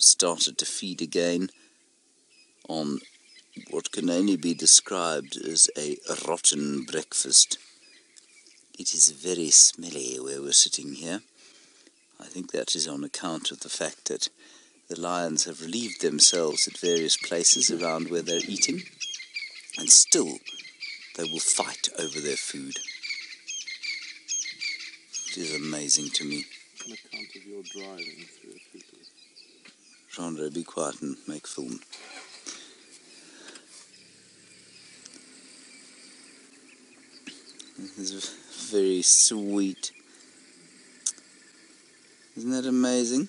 started to feed again on what can only be described as a rotten breakfast. It is very smelly where we're sitting here. I think that is on account of the fact that the lions have relieved themselves at various places around where they're eating, and still they will fight over their food. It is amazing to me. On account of your driving through the people. Chandra, be quiet and make film. This is very sweet. Isn't that amazing?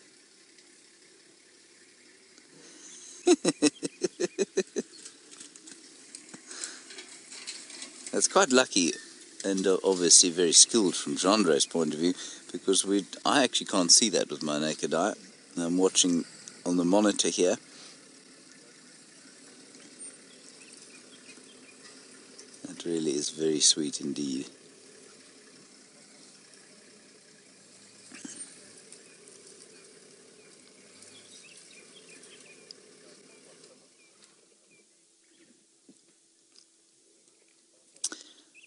That's quite lucky and obviously very skilled from Chandre's point of view, because I actually can't see that with my naked eye. I'm watching on the monitor here. That really is very sweet indeed.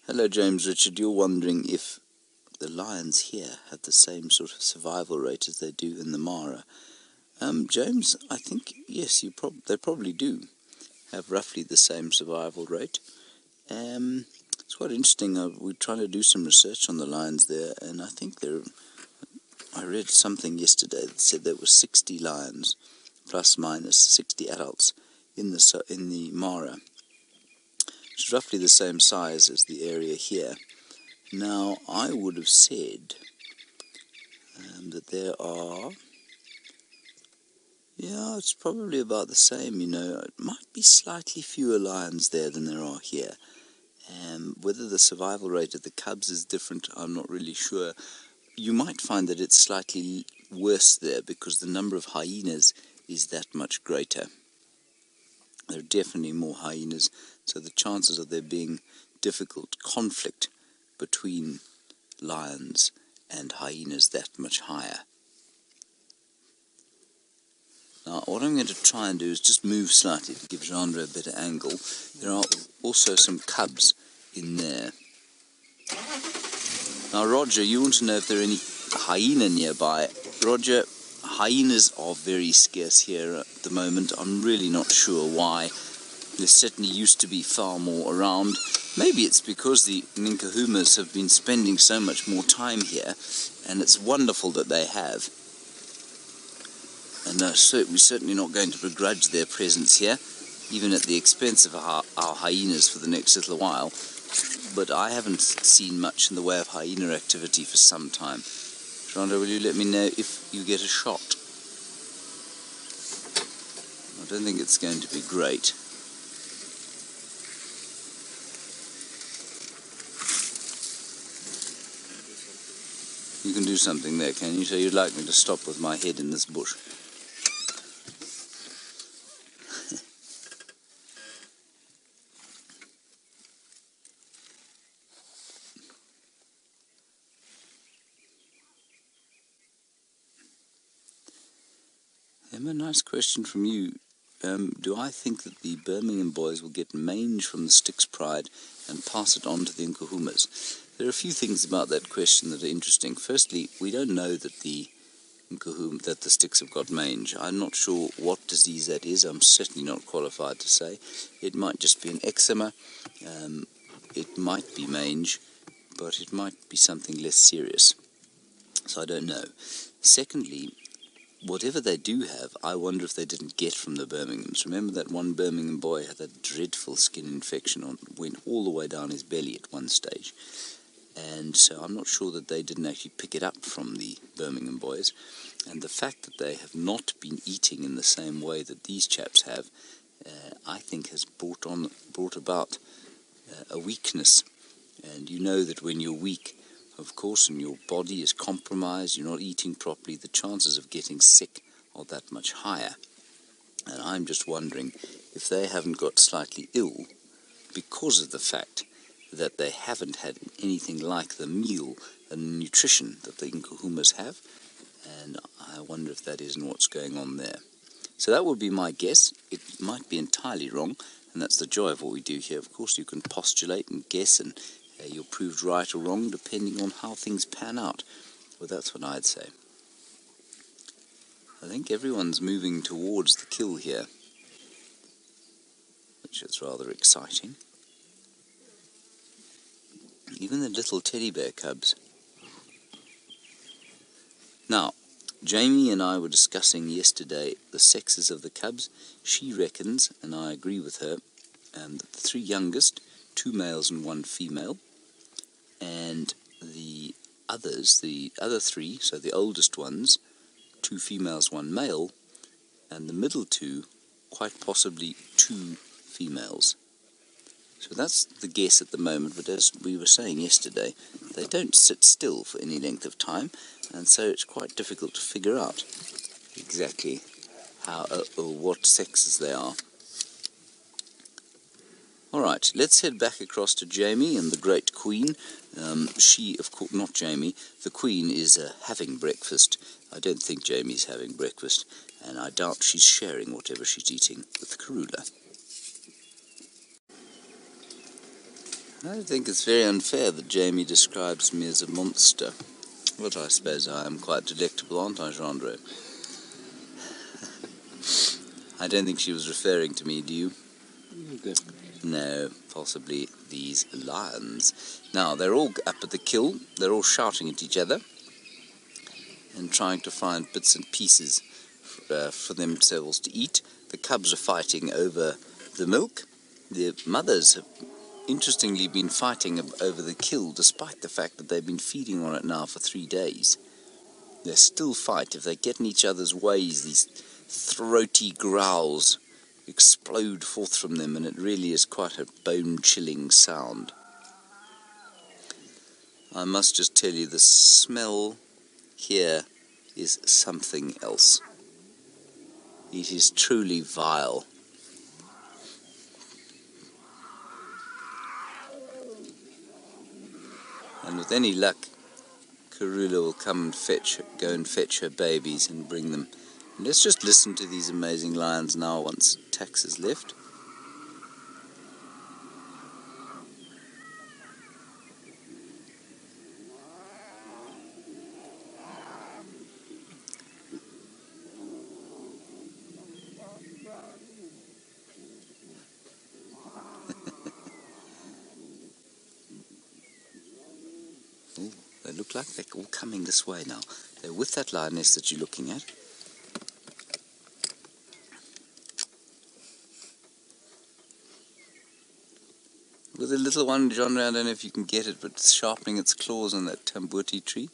Hello James Richard, you're wondering if the lions here have the same sort of survival rate as they do in the Mara. James, I think yes, they probably do have roughly the same survival rate. It's quite interesting. We're trying to do some research on the lions there, and I think I read something yesterday that said there were 60 lions, plus minus 60 adults in the Mara, which is roughly the same size as the area here. Now, I would have said that there are, yeah, it's probably about the same, you know. It might be slightly fewer lions there than there are here. Whether the survival rate of the cubs is different, I'm not really sure. You might find that it's slightly worse there because the number of hyenas is that much greater. There are definitely more hyenas, so the chances of there being difficult conflict between lions and hyenas that much higher. Now, what I'm going to try and do is just move slightly to give Chandra a better angle. There are also some cubs in there. Now, Roger, you want to know if there are any hyena nearby. Roger, hyenas are very scarce here at the moment. I'm really not sure why. There certainly used to be far more around. Maybe it's because the Nkuhumas have been spending so much more time here, and it's wonderful that they have. And we're certainly not going to begrudge their presence here, even at the expense of our hyenas for the next little while. But I haven't seen much in the way of hyena activity for some time. Chandra, will you let me know if you get a shot? I don't think it's going to be great. You can do something there, can you? So you'd like me to stop with my head in this bush? Emma, nice question from you. Do I think that the Birmingham boys will get mange from the Styx Pride and pass it on to the Nkuhumas? There are a few things about that question that are interesting. Firstly, we don't know that the Styx have got mange. I'm not sure what disease that is. I'm certainly not qualified to say. It might just be an eczema. It might be mange, but it might be something less serious. So I don't know. Secondly, whatever they do have, I wonder if they didn't get from the Birminghams. Remember that one Birmingham boy had that dreadful skin infection, went all the way down his belly at one stage. And so I'm not sure that they didn't actually pick it up from the Birmingham boys. And the fact that they have not been eating in the same way that these chaps have, I think has brought about a weakness. And you know that when you're weak, of course, and your body is compromised, you're not eating properly, the chances of getting sick are that much higher. And I'm just wondering if they haven't got slightly ill because of the fact that they haven't had anything like the meal and nutrition that the Nkuhumas have. And I wonder if that isn't what's going on there. So that would be my guess. It might be entirely wrong, and that's the joy of what we do here. Of course, you can postulate and guess, and you're proved right or wrong depending on how things pan out. Well, that's what I'd say. I think everyone's moving towards the kill here, which is rather exciting. Even the little teddy bear cubs. Now, Jamie and I were discussing yesterday the sexes of the cubs. She reckons, and I agree with her, that the three youngest, 2 males and 1 female, and the others, the other 3, so the oldest ones, 2 females, 1 male, and the middle 2, quite possibly 2 females. So that's the guess at the moment, but as we were saying yesterday, they don't sit still for any length of time, and so it's quite difficult to figure out exactly how or what sexes they are. Alright, let's head back across to Jamie and the Great Queen. She, of course, not Jamie, the Queen is having breakfast. I don't think Jamie's having breakfast, and I doubt she's sharing whatever she's eating with Karula. I think it's very unfair that Jamie describes me as a monster. But I suppose I am quite delectable, aren't I, Jean-Andre? I don't think she was referring to me, do you? No, possibly these lions. Now, they're all up at the kill. They're all shouting at each other and trying to find bits and pieces for themselves to eat. The cubs are fighting over the milk. The mothers have interestingly been fighting over the kill, despite the fact that they've been feeding on it now for 3 days. They still fight. If they get in each other's ways, these throaty growls explode forth from them, and it really is quite a bone-chilling sound. I must just tell you, the smell here is something else. It is truly vile. And with any luck, Karula will come and go and fetch her babies and bring them. And let's just listen to these amazing lions now once Tax has left. Ooh, they look like they're all coming this way now. They're with that lioness that you're looking at. With a little one, John, I don't know if you can get it, but it's sharpening its claws on that tambuti tree.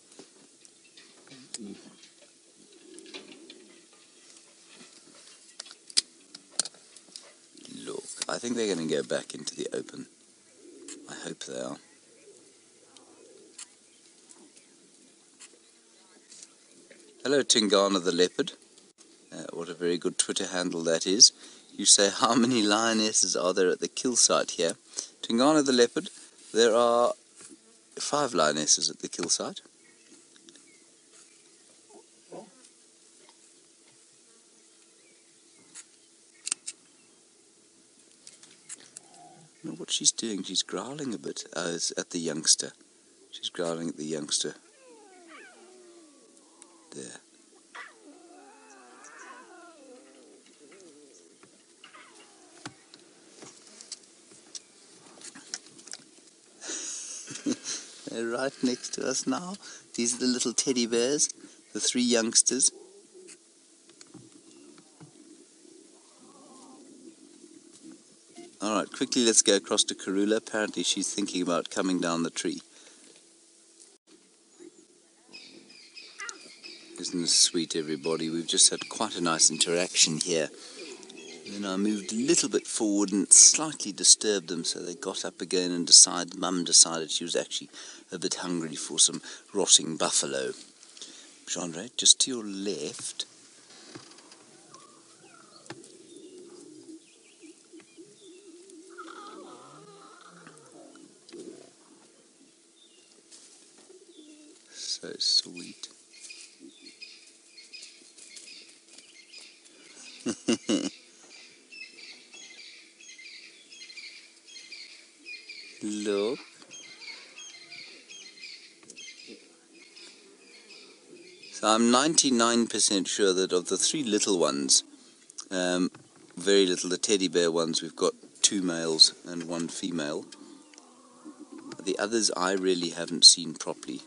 Look, I think they're going to go back into the open. I hope they are. Hello, Tingana the leopard. What a very good Twitter handle that is. You say, how many lionesses are there at the kill site here? Tingana the leopard, there are 5 lionesses at the kill site. Know what she's doing? She's growling a bit. It's at the youngster. She's growling at the youngster. There. They're right next to us now. These are the little teddy bears, the 3 youngsters. Alright, quickly let's go across to Karula. Apparently she's thinking about coming down the tree. Isn't this sweet, everybody? We've just had quite a nice interaction here. Then I moved a little bit forward and slightly disturbed them, so they got up again and Mum decided she was actually a bit hungry for some rotting buffalo. Jean-Ray, just to your left. So sweet. So I'm 99% sure that of the 3 little ones, very little, the teddy bear ones, we've got 2 males and 1 female. The others I really haven't seen properly.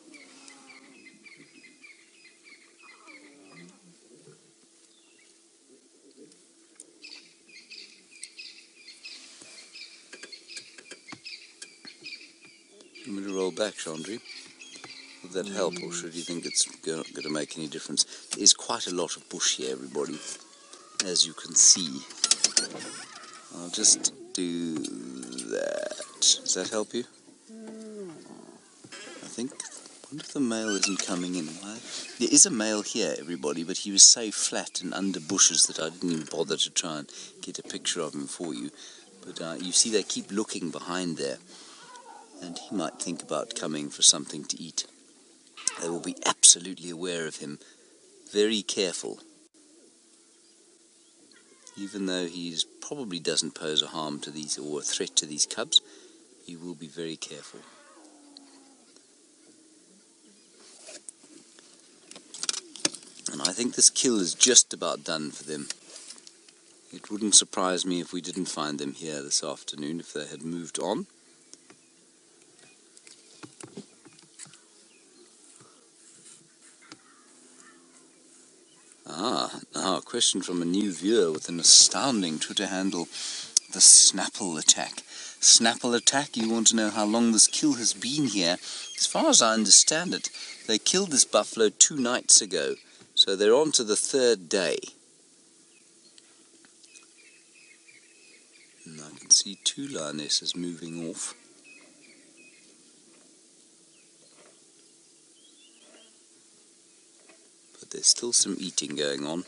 I'm going to roll back, Chandri. Would that help, or should you think it's not going to make any difference? There's quite a lot of bush here, everybody, as you can see. I'll just do that. Does that help you? I think one of the male isn't coming in. Why? There is a male here, everybody, but he was so flat and under bushes that I didn't even bother to try and get a picture of him for you. But you see they keep looking behind there, and he might think about coming for something to eat. They will be absolutely aware of him, very careful. Even though he probably doesn't pose a harm to these, or a threat to these cubs, he will be very careful. And I think this kill is just about done for them. It wouldn't surprise me if we didn't find them here this afternoon, if they had moved on. Now a question from a new viewer with an astounding Twitter handle, the Snapple Attack. Snapple Attack, you want to know how long this kill has been here? As far as I understand it, they killed this buffalo 2 nights ago, so they're on to the 3rd day. And I can see 2 lionesses moving off. But there's still some eating going on.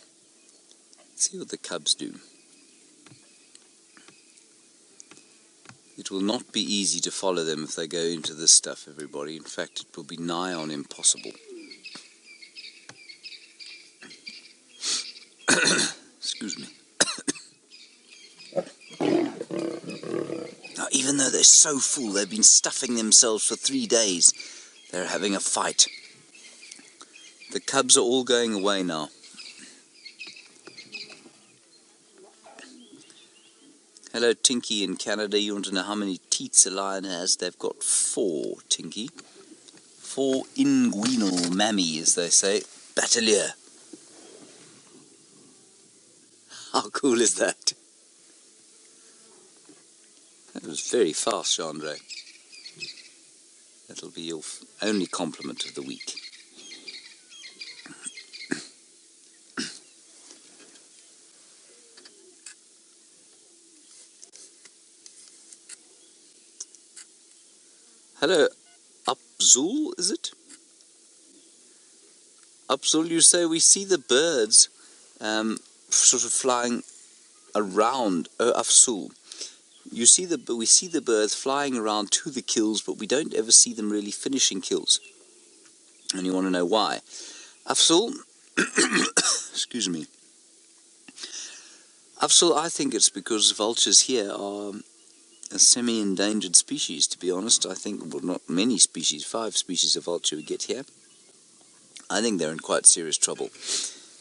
Let's see what the cubs do. It will not be easy to follow them if they go into this stuff, everybody. In fact, it will be nigh on impossible. Excuse me. Now, even though they're so full, they've been stuffing themselves for 3 days. They're having a fight. The cubs are all going away now. Hello, Tinky in Canada. You want to know how many teats a lion has? They've got 4, Tinky. 4 inguinal mammy, as they say. Batelier. How cool is that? That was very fast, Chandre. That'll be your only compliment of the week. Hello, Upzul, is it? Upzul, you say we see the birds sort of flying around. Oh, Afsul. We see the birds flying around to the kills, but we don't ever see them really finishing kills. And you want to know why? Afsul, excuse me. Afsul, I think it's because vultures here are a semi-endangered species, to be honest. I think, well, not many species, 5 species of vulture we get here. I think they're in quite serious trouble.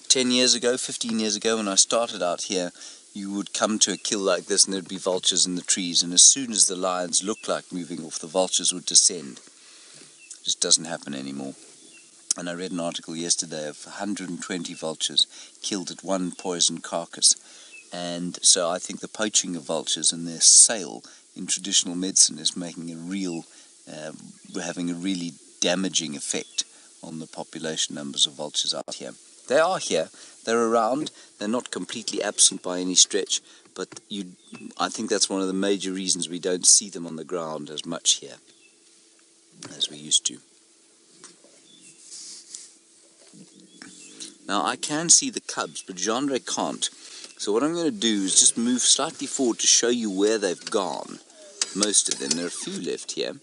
10 years ago, 15 years ago, when I started out here, you would come to a kill like this and there'd be vultures in the trees, and as soon as the lions looked like moving off, the vultures would descend. It just doesn't happen anymore. And I read an article yesterday of 120 vultures killed at one poisoned carcass. And so I think the poaching of vultures and their sale in traditional medicine is making a real, having a really damaging effect on the population numbers of vultures out here. They are here, they're around, they're not completely absent by any stretch, but I think that's one of the major reasons we don't see them on the ground as much here as we used to. Now I can see the cubs, but Genre can't. So what I'm going to do is just move slightly forward to show you where they've gone. Most of them. There are a few left here.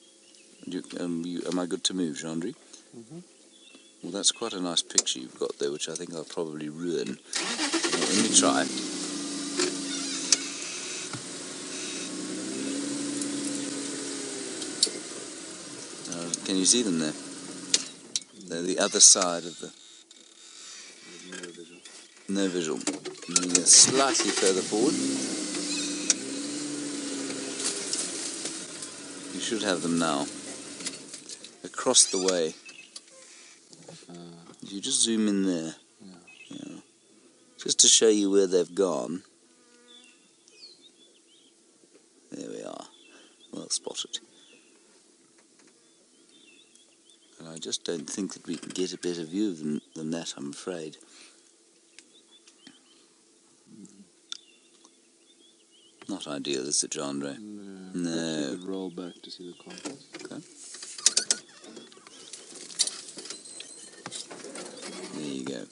Am I good to move, Genre? Mm-hmm. Well, that's quite a nice picture you've got there, which I think I'll probably ruin. Let me try. Can you see them there? They're the other side of the... No visual. And you go slightly further forward. You should have them now. Across the way. You just zoom in there. Yeah. Just to show you where they've gone. There we are. Well spotted. And I just don't think that we can get a better view of them than that, I'm afraid. Not ideal, is it, Andre? No. Perhaps you could roll back to see the compass. Okay. There you go.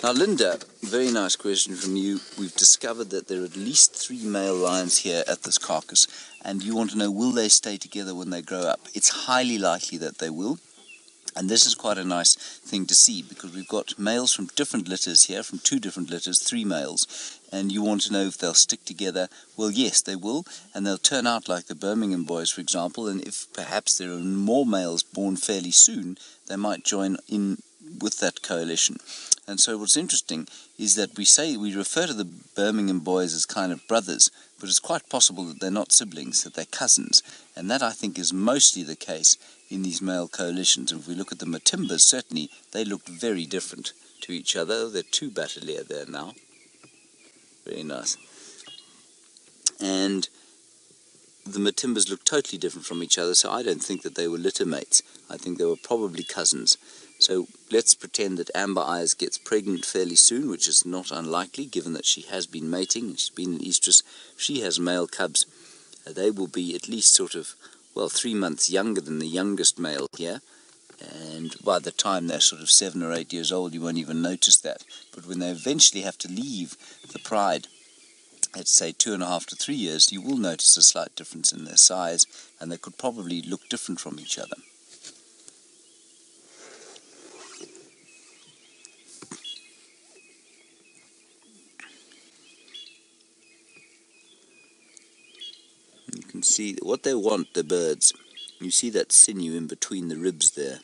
Now, Linda, very nice question from you. We've discovered that there are at least 3 male lions here at this carcass, and you want to know, will they stay together when they grow up? It's highly likely that they will. And this is quite a nice thing to see, because we've got males from different litters here, from 2 different litters, 3 males. And you want to know if they'll stick together. Well, yes, they will, and they'll turn out like the Birmingham boys, for example. And if perhaps there are more males born fairly soon, they might join in with that coalition. And so what's interesting is that we refer to the Birmingham boys as kind of brothers, but it's quite possible that they're not siblings, that they're cousins. And that, I think, is mostly the case in these male coalitions. And if we look at the Matimbas, certainly they look very different to each other. There are 2 Battalier there now. Very nice. And the Matimbas look totally different from each other, so I don't think that they were litter mates. I think they were probably cousins. So let's pretend that Amber Eyes gets pregnant fairly soon, which is not unlikely, given that she has been mating, and she's been in estrus. She has male cubs. They will be at least sort of, well, 3 months younger than the youngest male here. And by the time they're sort of 7 or 8 years old, you won't even notice that. But when they eventually have to leave the pride, let's say 2.5 to 3 years, you will notice a slight difference in their size, and they could probably look different from each other. You can see what they want, the birds. You see that sinew in between the ribs there.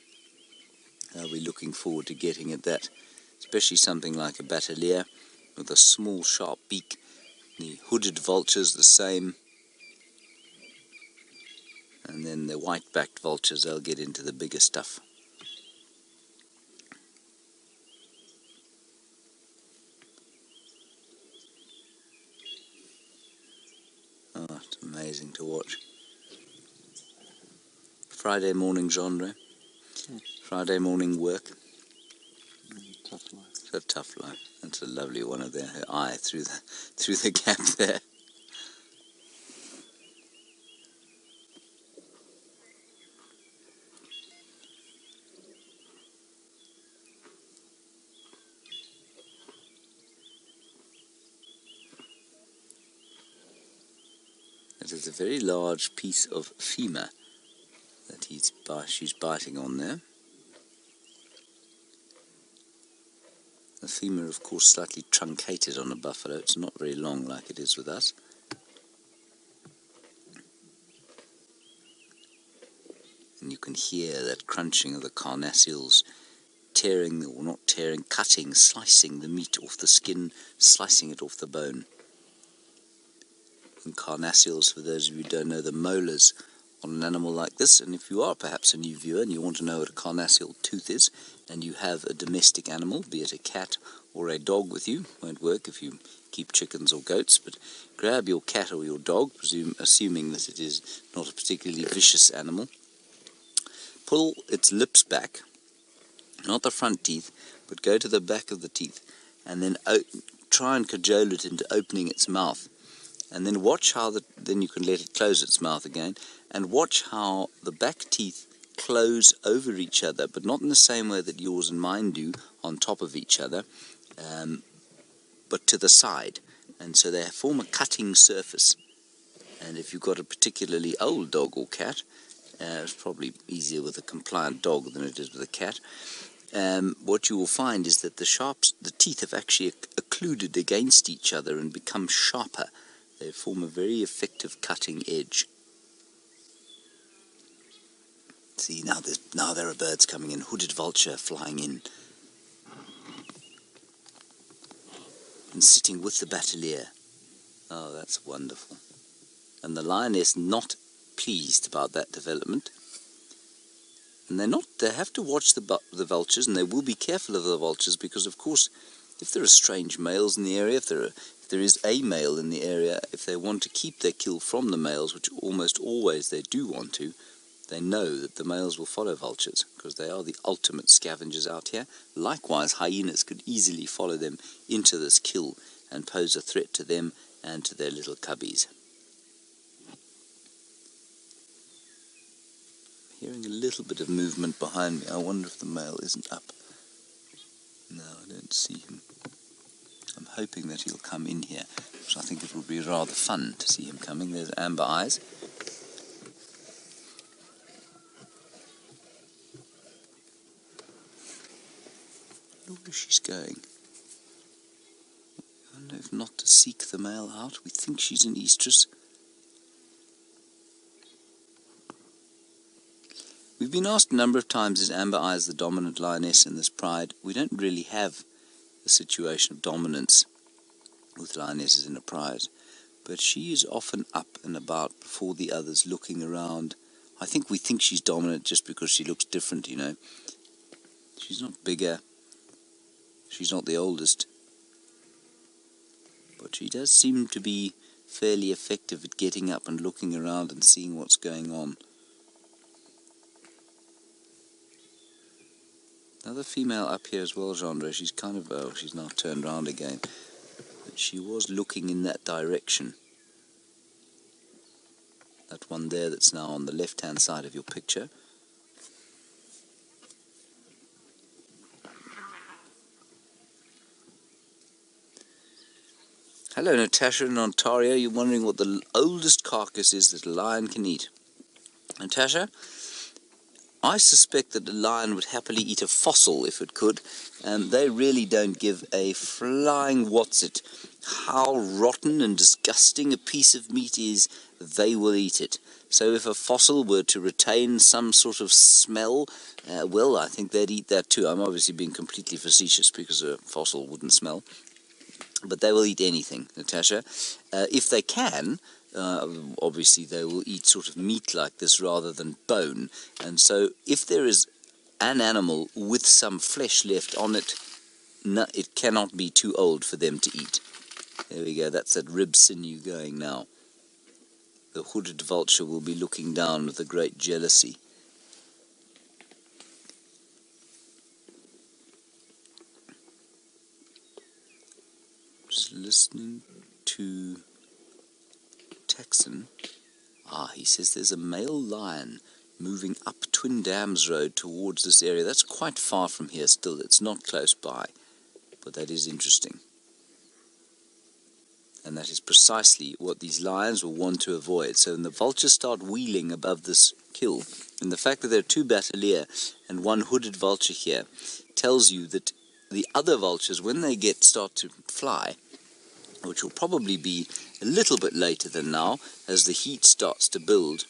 They'll be looking forward to getting at that, especially something like a Battalier with a small sharp beak. The hooded vultures the same. And then the white-backed vultures, they'll get into the bigger stuff. Oh, it's amazing to watch. Friday morning genre. Friday morning work. Tough life. It's a tough life. That's a lovely one of her eye through the gap there. It is a very large piece of femur that she's biting on there. The femur, of course, slightly truncated on a buffalo. It's not very long like it is with us. And you can hear that crunching of the carnassials tearing, or not tearing, cutting, slicing the meat off the skin, slicing it off the bone. And carnassials, for those of you who don't know, the molars on an animal like this. And if you are perhaps a new viewer and you want to know what a carnassial tooth is, and you have a domestic animal, be it a cat or a dog with you, won't work if you keep chickens or goats, but grab your cat or your dog, assuming that it is not a particularly vicious animal, pull its lips back, not the front teeth, but go to the back of the teeth, and then try and cajole it into opening its mouth. And then watch how then you can let it close its mouth again, and watch how the back teeth close over each other, but not in the same way that yours and mine do, on top of each other, but to the side. And so they form a cutting surface. And if you've got a particularly old dog or cat, it's probably easier with a compliant dog than it is with a cat, what you will find is that the teeth have actually occluded against each other and become sharper. They form a very effective cutting edge. See, now there are birds coming in. Hooded vulture flying in. and sitting with the batelier. Oh, that's wonderful. And the lioness not pleased about that development. And they have to watch the vultures, and they will be careful of the vultures because, of course, if there are strange males in the area, if there is a male in the area, if they want to keep their kill from the males, which almost always they do want to, they know that the males will follow vultures because they are the ultimate scavengers out here. Likewise, hyenas could easily follow them into this kill and pose a threat to them and to their little cubbies. Hearing a little bit of movement behind me. I wonder if the male isn't up. No, I don't see him. I'm hoping that he'll come in here, because I think it will be rather fun to see him coming. There's amber eyes. Look where she's going. I don't know if not to seek the male out. We think she's an estrus. We've been asked a number of times, is Amber Eyes the dominant lioness in this pride? We don't really have a situation of dominance with lionesses in a pride, but she is often up and about before the others, looking around. I think we think she's dominant just because she looks different, you know. She's not bigger. She's not the oldest. But she does seem to be fairly effective at getting up and looking around and seeing what's going on. Another female up here as well, Genre. She's kind of, oh, she's now turned round again. But she was looking in that direction. That one there that's now on the left-hand side of your picture. Hello, Natasha in Ontario. You're wondering what the oldest carcass is that a lion can eat. Natasha, I suspect that a lion would happily eat a fossil if it could, and they really don't give a flying what's it. How rotten and disgusting a piece of meat is, they will eat it. So if a fossil were to retain some sort of smell, well, I think they'd eat that too. I'm obviously being completely facetious because a fossil wouldn't smell. But they will eat anything, Natasha. If they can, obviously they will eat sort of meat like this rather than bone. And so if there is an animal with some flesh left on it, no, it cannot be too old for them to eat. There we go, that's that rib sinew going now. The hooded vulture will be looking down with a great jealousy. Just listening to Texan. He says there's a male lion moving up Twin Dams Road towards this area. That's quite far from here still. It's not close by, but that is interesting. And that is precisely what these lions will want to avoid. So when the vultures start wheeling above this kill, and the fact that there are two batelier and one hooded vulture here tells you that the other vultures, when they start to fly, which will probably be a little bit later than now, as the heat starts to build,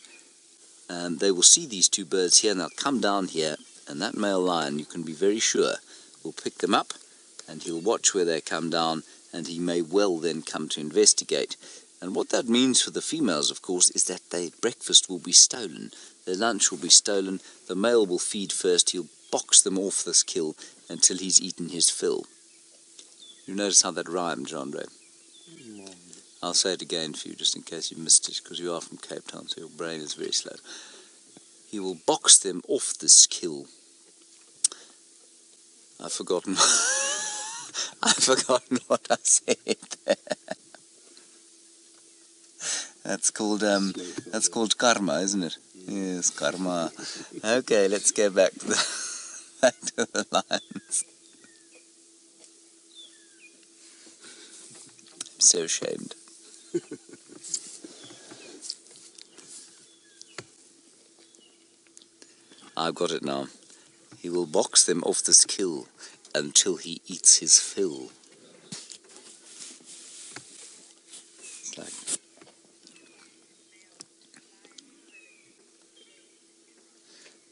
they will see these two birds here, and they'll come down here, and that male lion, you can be very sure, will pick them up, and he'll watch where they come down, and he may well then come to investigate. And what that means for the females, of course, is that their breakfast will be stolen. Their lunch will be stolen. The male will feed first. He'll box them off this kill until he's eaten his fill. You notice how that rhymed, Andre? I'll say it again for you, just in case you missed it, because you are from Cape Town, so your brain is very slow. He will box them off this kill. I've forgotten. I've forgotten what I said there. That's called karma, isn't it? Yes, karma. Okay, let's go back to the lions. I'm so ashamed. I've got it now. He will box them off this kill until he eats his fill. It's like...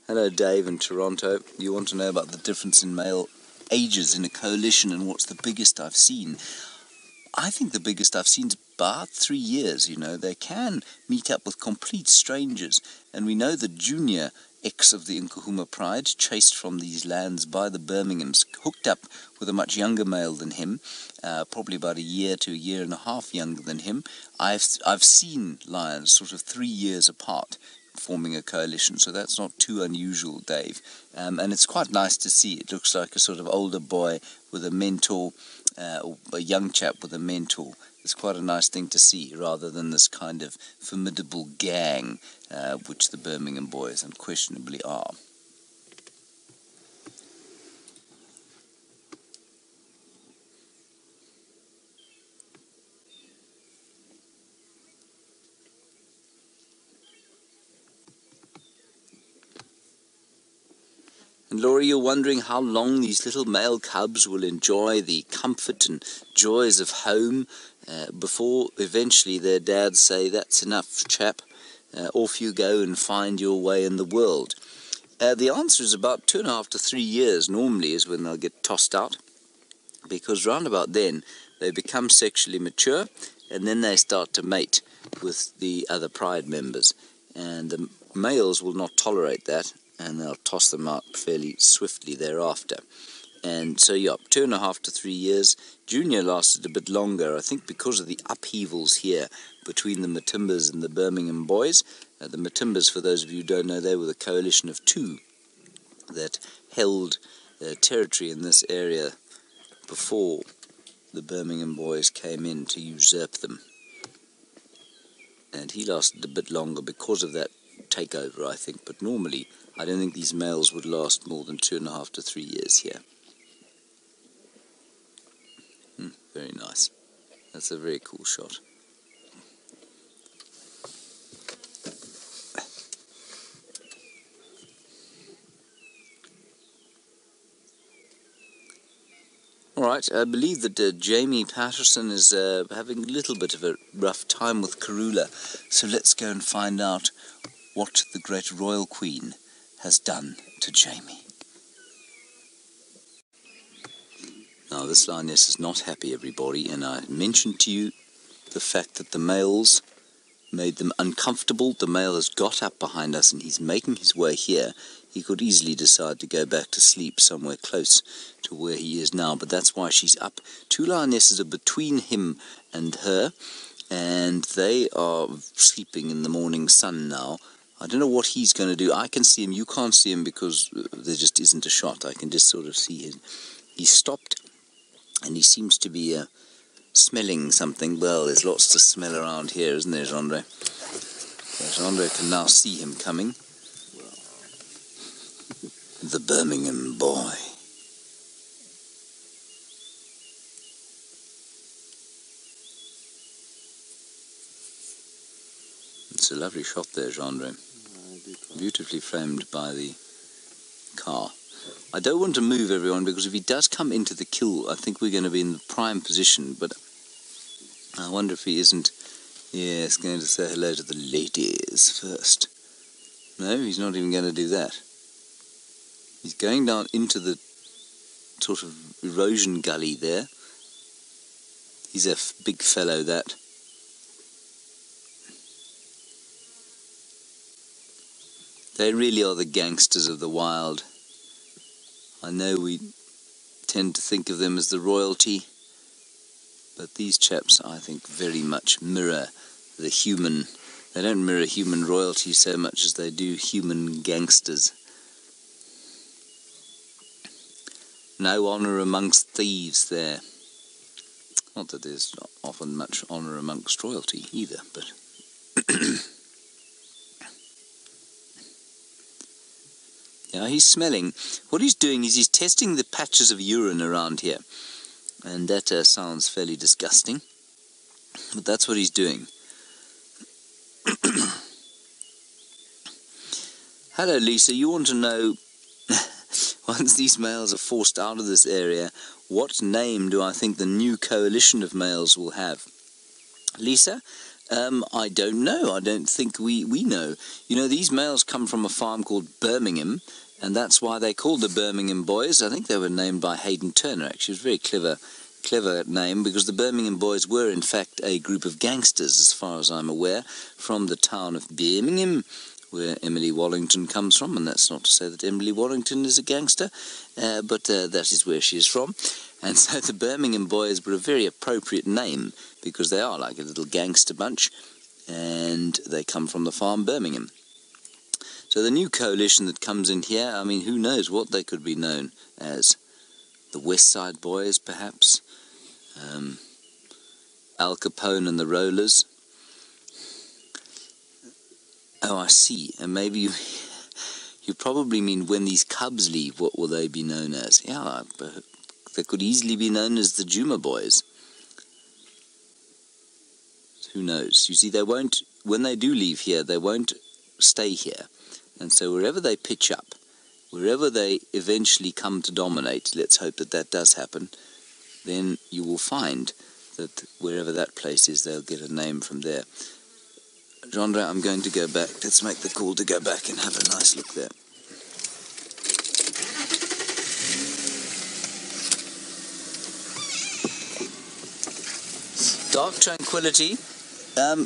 Hello, Dave in Toronto. You want to know about the difference in male ages in a coalition and what's the biggest I've seen? I think the biggest I've seen is about 3 years, you know. They can meet up with complete strangers, and we know the junior ex of the Nkuhuma pride, chased from these lands by the Birminghams, hooked up with a much younger male than him, probably about a year to a year and a half younger than him. I've seen lions sort of 3 years apart forming a coalition, so that's not too unusual, Dave. And it's quite nice to see. It looks like a sort of older boy with a mentor, or a young chap with a mentor. It's quite a nice thing to see, rather than this kind of formidable gang, which the Birmingham boys unquestionably are. And Laura, you're wondering how long these little male cubs will enjoy the comfort and joys of home before eventually their dads say, "That's enough, chap. Off you go and find your way in the world." The answer is about 2.5 to 3 years normally is when they'll get tossed out, because round about then they become sexually mature, and then they start to mate with the other pride members, and the males will not tolerate that, and they'll toss them out fairly swiftly thereafter. And so, yeah, 2.5 to 3 years. Junior lasted a bit longer, I think, because of the upheavals here between the Matimbas and the Birmingham boys. The Matimbas, for those of you who don't know, they were the coalition of two that held territory in this area before the Birmingham boys came in to usurp them. And he lasted a bit longer because of that takeover, I think. But normally, I don't think these males would last more than 2.5 to 3 years here. Very nice. That's a very cool shot. All right, I believe that Jamie Patterson is having a little bit of a rough time with Karula. So let's go and find out what the great royal queen has done to Jamie. Now, this lioness is not happy, everybody, and I mentioned to you the fact that the males made them uncomfortable. The male has got up behind us and he's making his way here. He could easily decide to go back to sleep somewhere close to where he is now, but that's why she's up. 2 lionesses are between him and her, and they are sleeping in the morning sun now. I don't know what he's going to do. I can see him. You can't see him because there just isn't a shot. I can just sort of see him. He's stopped, and he seems to be smelling something. Well, there's lots to smell around here, isn't there, Gendre? So Gendre can now see him coming. The Birmingham boy. It's a lovely shot there, Gendre. Beautifully framed by the car. I don't want to move everyone, because if he does come into the kill, I think we're going to be in the prime position, but I wonder if he isn't, yes, going to say hello to the ladies first. No, he's not even going to do that. He's going down into the sort of erosion gully there. He's a big fellow, that. They really are the gangsters of the wild. I know we tend to think of them as the royalty, but these chaps, I think, very much mirror the human. They don't mirror human royalty so much as they do human gangsters. No honour amongst thieves there. Not that there's not often much honour amongst royalty either, but... Yeah, he's smelling. What he's doing is he's testing the patches of urine around here. And that sounds fairly disgusting. But that's what he's doing. Hello, Lisa. You want to know, once these males are forced out of this area, what name do I think the new coalition of males will have? Lisa? I don't know. I don't think we know. You know, these males come from a farm called Birmingham, and that's why they're called the Birmingham boys. I think they were named by Hayden Turner, actually. He was a very clever Clever name, because the Birmingham boys were in fact a group of gangsters, as far as I'm aware, from the town of Birmingham, where Emily Wallington comes from, and that's not to say that Emily Wallington is a gangster, but that is where she is from. And so the Birmingham boys were a very appropriate name, because they are like a little gangster bunch, and they come from the farm Birmingham. So the new coalition that comes in here, I mean, who knows what they could be known as? The West Side Boys, perhaps? Al Capone and the Rollers? Oh, I see. And maybe you probably mean when these cubs leave, what will they be known as? Yeah, they could easily be known as the Djuma boys. Who knows? You see, they won't, when they do leave here, they won't stay here. And so wherever they pitch up, wherever they eventually come to dominate, let's hope that that does happen, then you will find that wherever that place is, they'll get a name from there. Genre, I'm going to go back. Let's make the call to go back and have a nice look there. Dark tranquility.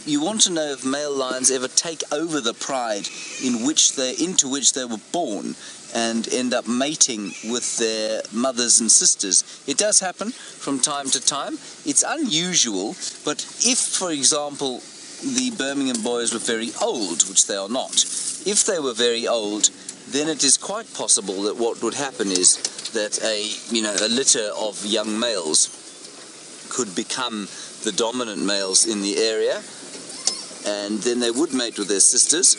You want to know if male lions ever take over the pride into which they were born and end up mating with their mothers and sisters. It does happen from time to time. It's unusual, but if, for example, the Birmingham boys were very old, which they are not, if they were very old, then it is quite possible that what would happen is that a litter of young males could become the dominant males in the area, and then they would mate with their sisters.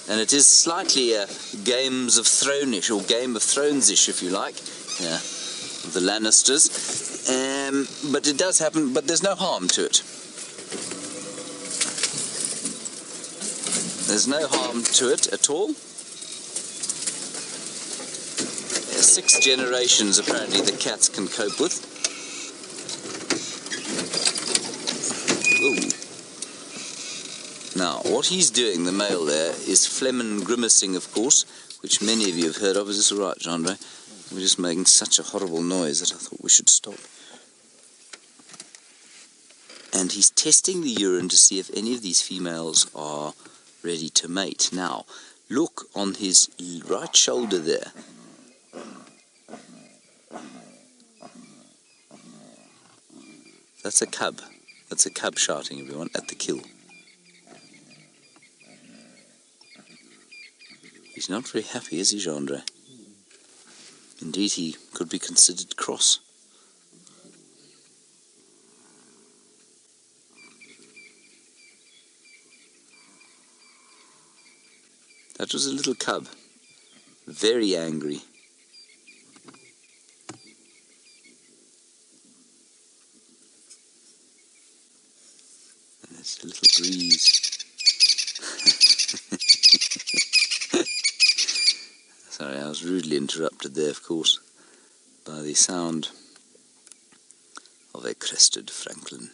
And it is slightly Games of Thrones-ish, or Game of Thrones-ish, if you like, the Lannisters. But it does happen, but there's no harm to it. There's no harm to it at all. 6 generations, apparently, the cats can cope with. Ooh. Now, what he's doing, the male there, is phlegm grimacing, of course, which many of you have heard of. Is this all right, Genre? We're just making such a horrible noise that I thought we should stop. And he's testing the urine to see if any of these females are ready to mate. Now, look on his right shoulder there. That's a cub. That's a cub shouting, everyone, at the kill. He's not very happy, is he, Genre? Indeed, he could be considered cross. That was a little cub, very angry. And there's a little breeze. Sorry, I was rudely interrupted there, of course, by the sound of a crested francolin.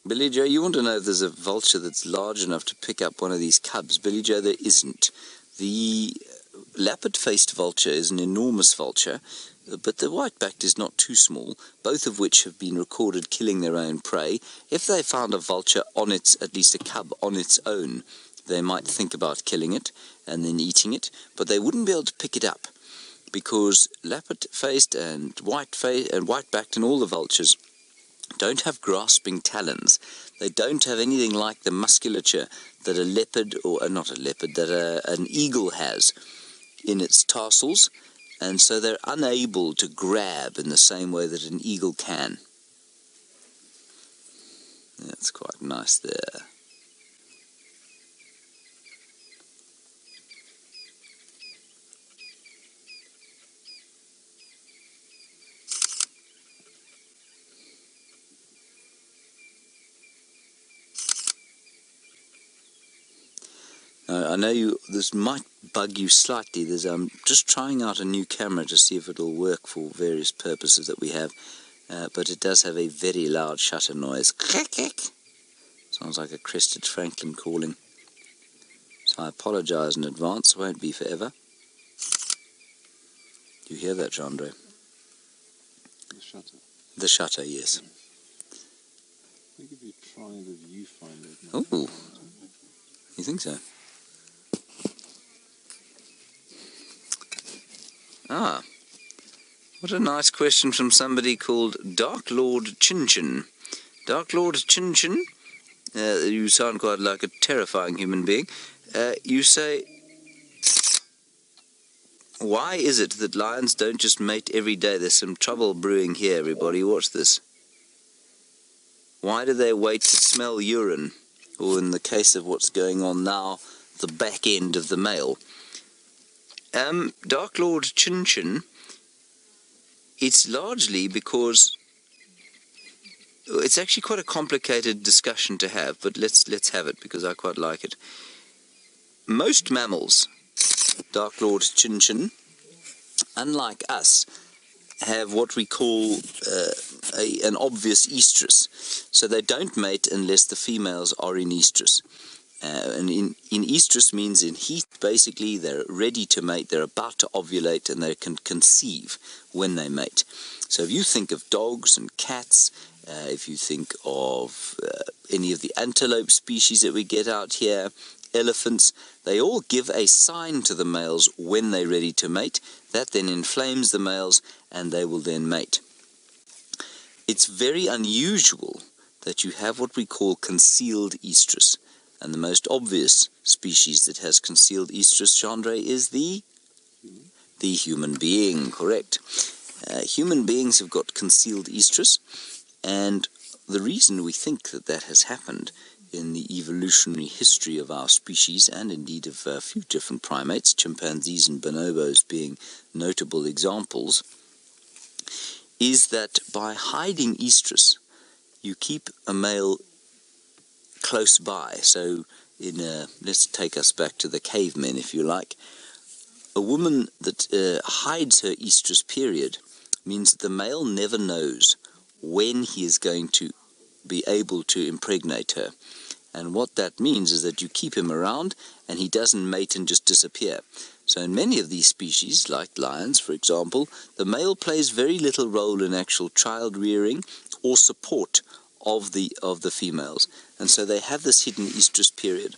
Billy Joe, you want to know if there's a vulture that's large enough to pick up one of these cubs? Billy Joe, there isn't. The lappet-faced vulture is an enormous vulture, but the white-backed is not too small, both of which have been recorded killing their own prey. If they found a vulture on its, at least a cub on its own, they might think about killing it and then eating it, but they wouldn't be able to pick it up, because lappet-faced and white-backed and all the vultures don't have grasping talons. They don't have anything like the musculature that a leopard, or not a leopard, that an eagle has in its tarsals, and so they're unable to grab in the same way that an eagle can. That's quite nice there. I know this might bug you slightly. I'm just trying out a new camera to see if it'll work for various purposes that we have. but it does have a very loud shutter noise. Sounds like a crested francolin calling. So I apologise in advance, won't be forever. You hear that, Chandra? The shutter. The shutter, yes. I think if you try the viewfinder... Oh, you think so? Ah, what a nice question from somebody called Dark Lord Chinchin. Dark Lord Chinchin, you sound quite like a terrifying human being. You say, why is it that lions don't just mate every day? There's some trouble brewing here, everybody. Watch this. Why do they wait to smell urine? Or in the case of what's going on now, the back end of the male. Dark Lord Chinchin, it's largely because it's actually quite a complicated discussion to have, but let's have it because I quite like it. Most mammals, Dark Lord Chinchin, unlike us, have what we call an obvious estrus. So they don't mate unless the females are in estrus. And in estrus means in heat, basically they're ready to mate, they're about to ovulate, and they can conceive when they mate. So if you think of dogs and cats, if you think of any of the antelope species that we get out here, elephants, they all give a sign to the males when they're ready to mate. That then inflames the males, and they will then mate. It's very unusual that you have what we call concealed estrus. And the most obvious species that has concealed estrus, Chandra, is the human being, correct. Human beings have got concealed estrus, and the reason we think that that has happened in the evolutionary history of our species, and indeed of a few different primates, chimpanzees and bonobos being notable examples, is that by hiding estrus, you keep a male close by. So let's take us back to the cavemen, if you like. A woman that hides her estrus period means that the male never knows when he is going to be able to impregnate her. And what that means is that you keep him around and he doesn't mate and just disappear. So in many of these species, like lions for example, the male plays very little role in actual child rearing or support of the females, and so they have this hidden estrus period,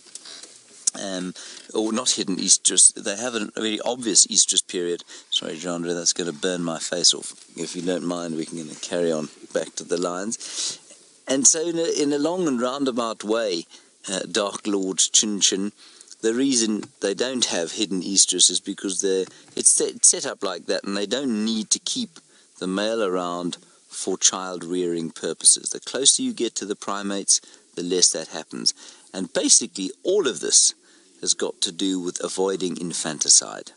or not hidden estrus. They have a very obvious estrus period. Sorry, Chandra, that's going to burn my face off. If you don't mind, we can carry on back to the lions. And so, in a long and roundabout way, Dark Lord Chinchin, the reason they don't have hidden estrus is because it's set up like that, and they don't need to keep the male around for child rearing purposes. The closer you get to the primates, the less that happens. And basically all of this has got to do with avoiding infanticide.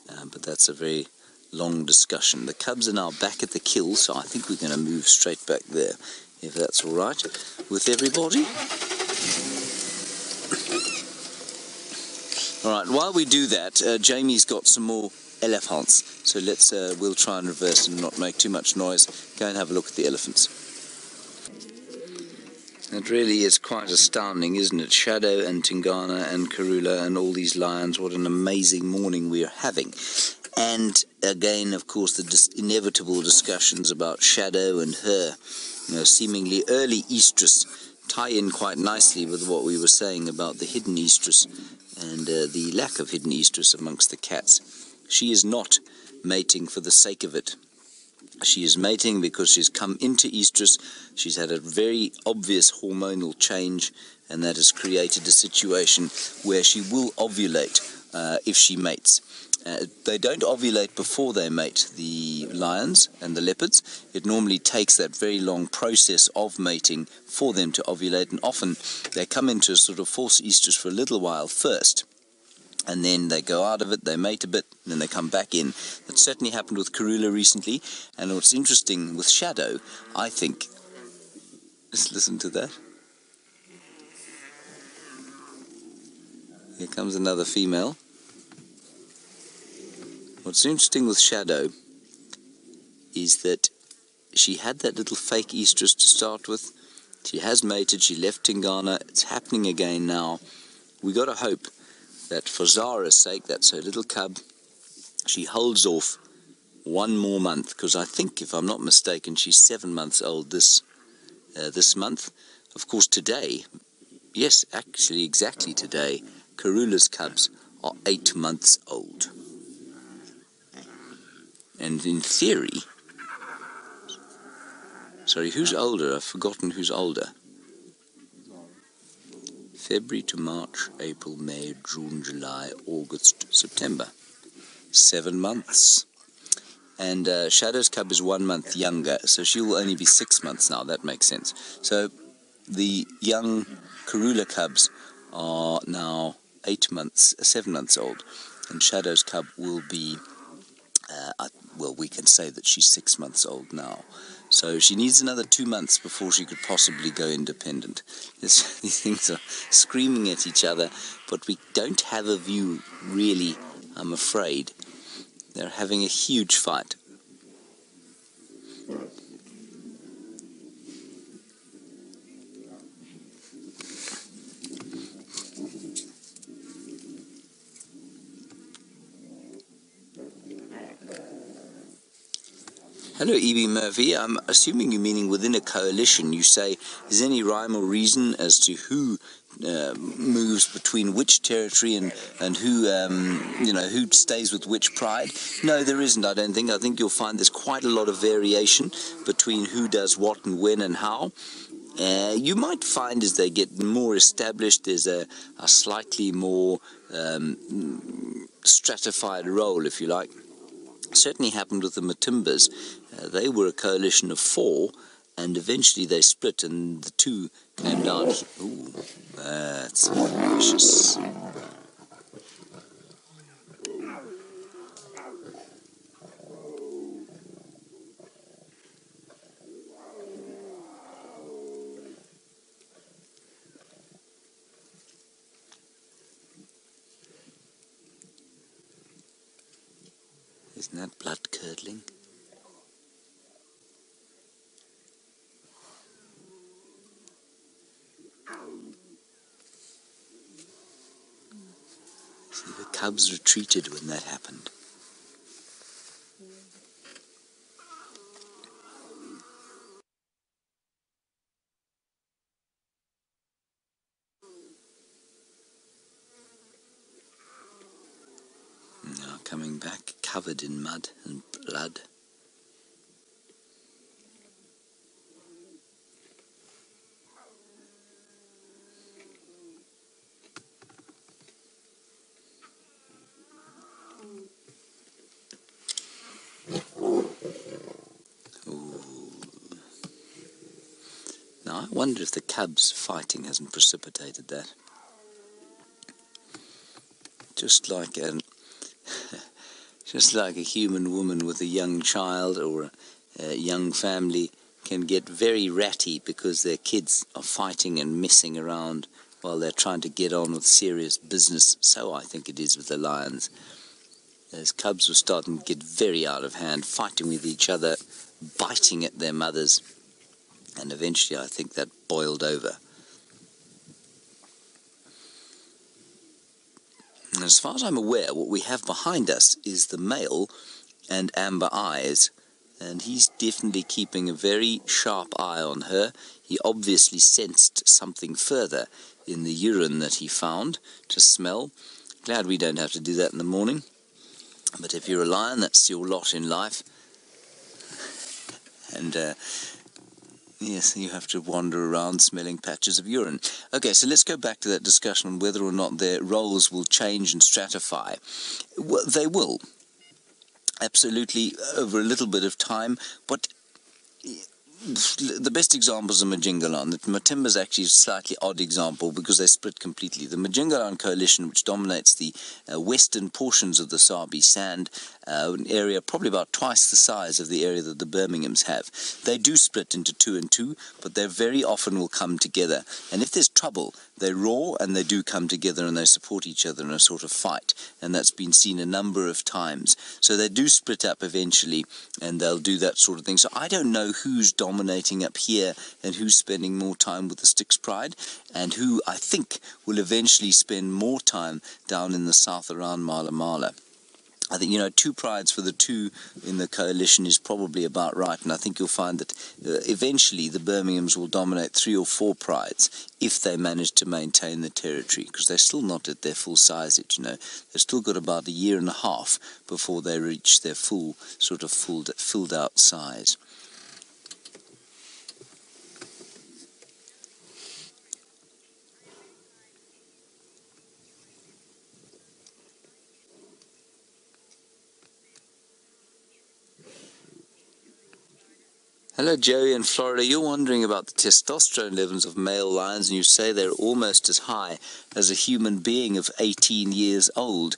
But that's a very long discussion. The cubs are now back at the kill, so I think we're going to move straight back there, if that's all right with everybody. All right, while we do that, Jamie's got some more elephants, so we'll try and reverse and not make too much noise. Go and have a look at the elephants. It really is quite astounding, isn't it? Shadow and Tingana and Karula and all these lions, what an amazing morning we are having. And again, of course, the inevitable discussions about Shadow and her seemingly early estrus tie in quite nicely with what we were saying about the hidden estrus and the lack of hidden estrus amongst the cats. She is not mating for the sake of it. She is mating because she's come into estrus. She's had a very obvious hormonal change, and that has created a situation where she will ovulate if she mates. They don't ovulate before they mate, the lions and the leopards. It normally takes that very long process of mating for them to ovulate, and often they come into a sort of false estrus for a little while first, and then they go out of it, they mate a bit, and then they come back in. That certainly happened with Karula recently, and what's interesting with Shadow, I think, just listen to that. Here comes another female. What's interesting with Shadow is that she had that little fake estrus to start with. She has mated, she left Tingana, it's happening again now. We got to hope that for Zara's sake, that's her little cub, she holds off one more month, because I think, if I'm not mistaken, she's 7 months old this month. Of course, today, yes, actually exactly today, Karula's cubs are 8 months old. And in theory, sorry, who's older? I've forgotten who's older. February to March, April, May, June, July, August, September. 7 months. And Shadow's cub is 1 month younger, so she will only be 6 months now. That makes sense. So the young Karula cubs are now 7 months old, and Shadow's cub will be, well, we can say that she's 6 months old now. So she needs another 2 months before she could possibly go independent. These things are screaming at each other, but we don't have a view, really, I'm afraid. They're having a huge fight. Hello, E.B. Murphy. I'm assuming you're meaning within a coalition. You say, is there any rhyme or reason as to who moves between which territory and who, who stays with which pride? No, there isn't, I don't think. I think you'll find there's quite a lot of variation between who does what and when and how. You might find as they get more established, there's a slightly more stratified role, if you like. Certainly happened with the Matimbas. They were a coalition of 4, and eventually they split, and the 2 came down. Ooh, that's vicious. Isn't that blood-curdling? See, the cubs retreated when that happened. Now coming back, covered in mud and blood. Now, I wonder if the cubs fighting hasn't precipitated that. Just like a human woman with a young child or a young family can get very ratty because their kids are fighting and messing around while they're trying to get on with serious business. So I think it is with the lions. As cubs were starting to get very out of hand, fighting with each other, biting at their mothers. And eventually I think that boiled over. And as far as I'm aware, what we have behind us is the male and Amber Eyes. And he's definitely keeping a very sharp eye on her. He obviously sensed something further in the urine that he found to smell. Glad we don't have to do that in the morning. But if you're a lion, that's your lot in life. And yes, you have to wander around smelling patches of urine. Okay, so let's go back to that discussion on whether or not their roles will change and stratify. Well, they will. Absolutely, over a little bit of time, but the best example is the Majingalan. The Matimba is actually a slightly odd example because they split completely. The Majingalan coalition, which dominates the western portions of the Sabi Sand, an area probably about twice the size of the area that the Birminghams have, they do split into 2 and 2, but they very often will come together. And if there's trouble, they roar and they do come together and they support each other in a sort of fight, and that's been seen a number of times. So they do split up eventually and they'll do that sort of thing. So I don't know who's dominating up here and who's spending more time with the Styx Pride, and who I think will eventually spend more time down in the south around Mala Mala. I think, 2 prides for the 2 in the coalition is probably about right, and I think you'll find that eventually the Birminghams will dominate 3 or 4 prides if they manage to maintain the territory, because they're still not at their full size yet, They've still got about a year and a half before they reach their full, sort of filled out size. Hello, Joey in Florida. You're wondering about the testosterone levels of male lions, and you say they're almost as high as a human being of 18 years old.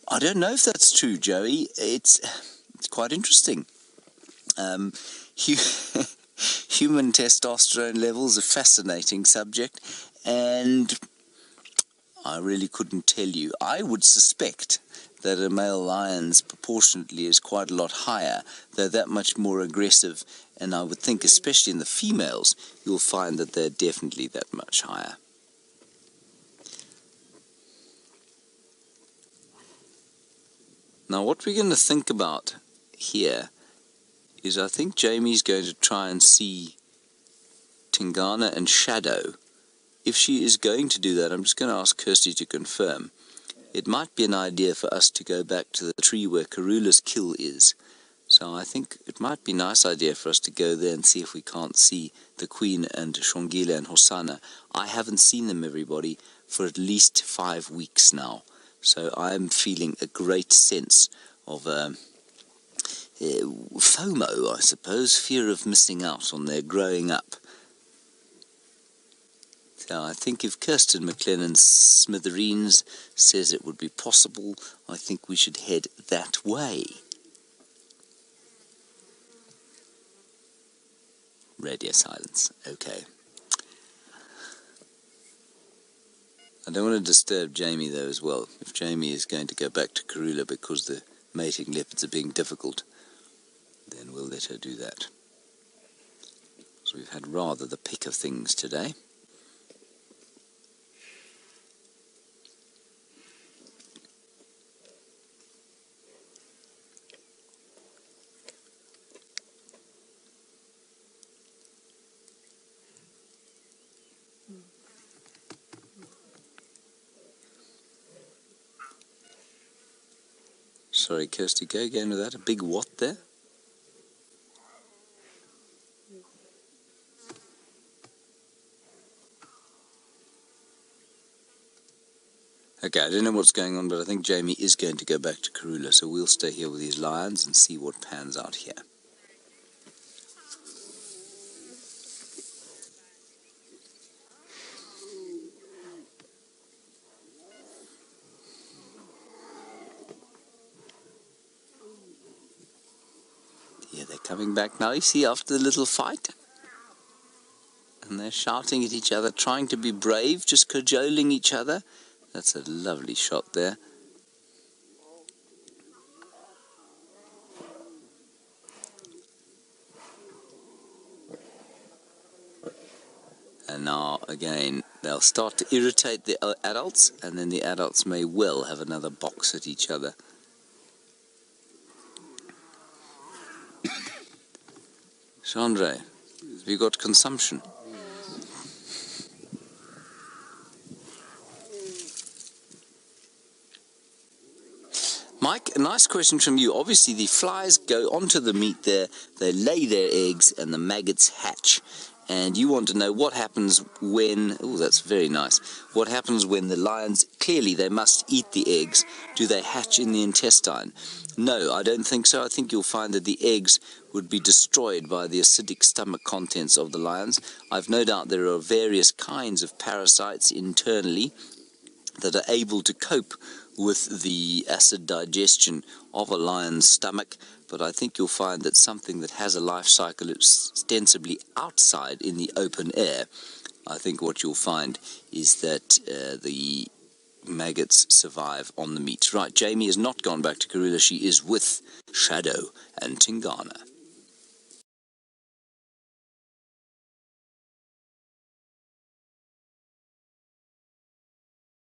I don't know if that's true, Joey. It's quite interesting. Human testosterone levels, a fascinating subject, and I really couldn't tell you. I would suspect that a male lion's proportionately is quite a lot higher. They're that much more aggressive, and I would think especially in the females you'll find that they're definitely that much higher. Now what we're going to think about here is I think Jamie's going to try and see Tingana and Shadow. If she is going to do that, I'm just going to ask Kirsty to confirm. It might be an idea for us to go back to the tree where Karula's kill is. So I think it might be a nice idea for us to go there and see if we can't see the Queen and Shongile and Hosanna. I haven't seen them, everybody, for at least 5 weeks now. So I'm feeling a great sense of FOMO, I suppose, fear of missing out on their growing up. So I think if Kirsten McLennan's Smithereens says it would be possible, I think we should head that way. Radio silence. Okay. I don't want to disturb Jamie though as well. If Jamie is going to go back to Karula because the mating leopards are being difficult, then we'll let her do that. So we've had rather the pick of things today. Sorry, Kirsty, go again with that. A big what there? Okay, I don't know what's going on, but I think Jamie is going to go back to Karula, so we'll stay here with these lions and see what pans out here. Yeah, they're coming back now, you see, after the little fight. And they're shouting at each other, trying to be brave, just cajoling each other. That's a lovely shot there. And now, again, they'll start to irritate the adults, and then the adults may well have another box at each other. Chandra, have you got consumption? Mike, a nice question from you. Obviously, the flies go onto the meat there, they lay their eggs, and the maggots hatch. And you want to know what happens when... Oh, that's very nice. What happens when the lions... Clearly, they must eat the eggs. Do they hatch in the intestine? No, I don't think so. I think you'll find that the eggs would be destroyed by the acidic stomach contents of the lions. I've no doubt there are various kinds of parasites internally that are able to cope with the acid digestion of a lion's stomach, but I think you'll find that something that has a life cycle ostensibly outside in the open air, I think what you'll find is that the maggots survive on the meat. Right, Jamie has not gone back to Karula. She is with Shadow and Tingana.